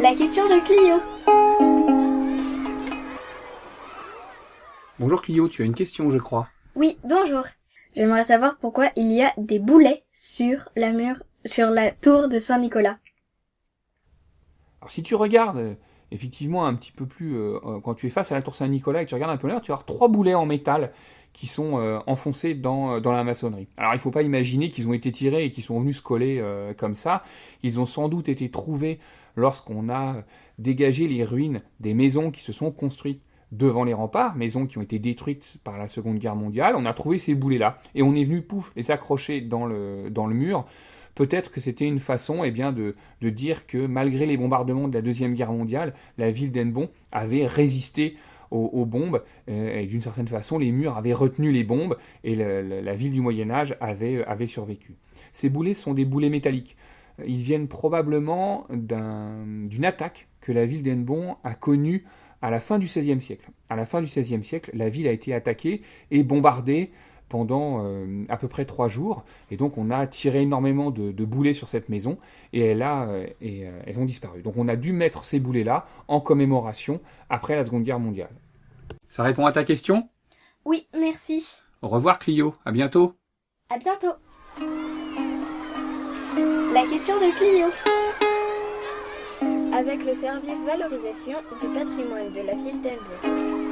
La question de Clio. Bonjour Clio, tu as une question je crois. Oui, bonjour. J'aimerais savoir pourquoi il y a des boulets sur la tour de Saint-Nicolas. Alors si tu regardes effectivement un petit peu plus, quand tu es face à la tour Saint-Nicolas et que tu regardes un peu là, tu vas avoir 3 boulets en métal qui sont enfoncés dans la maçonnerie. Alors il ne faut pas imaginer qu'ils ont été tirés et qu'ils sont venus se coller comme ça. Ils ont sans doute été trouvés lorsqu'on a dégagé les ruines des maisons qui se sont construites devant les remparts, maisons qui ont été détruites par la Seconde Guerre mondiale. On a trouvé ces boulets-là et on est venu, pouf, les accrocher dans le mur. Peut-être que c'était une façon de dire que malgré les bombardements de la Deuxième Guerre mondiale, la ville d'Hennebont avait résisté aux bombes, et d'une certaine façon, les murs avaient retenu les bombes, et la ville du Moyen-Âge avait survécu. Ces boulets sont des boulets métalliques. Ils viennent probablement d'une attaque que la ville d'Hennebont a connue à la fin du XVIe siècle. À la fin du XVIe siècle, la ville a été attaquée et bombardée pendant à peu près 3 jours. Et donc on a tiré énormément de boulets sur cette maison et elles ont disparu. Donc on a dû mettre ces boulets-là en commémoration après la Seconde Guerre mondiale. Ça répond à ta question ? Oui, merci. Au revoir Clio, à bientôt. À bientôt. La question de Clio. Avec le service valorisation du patrimoine de la ville d'Hennebont.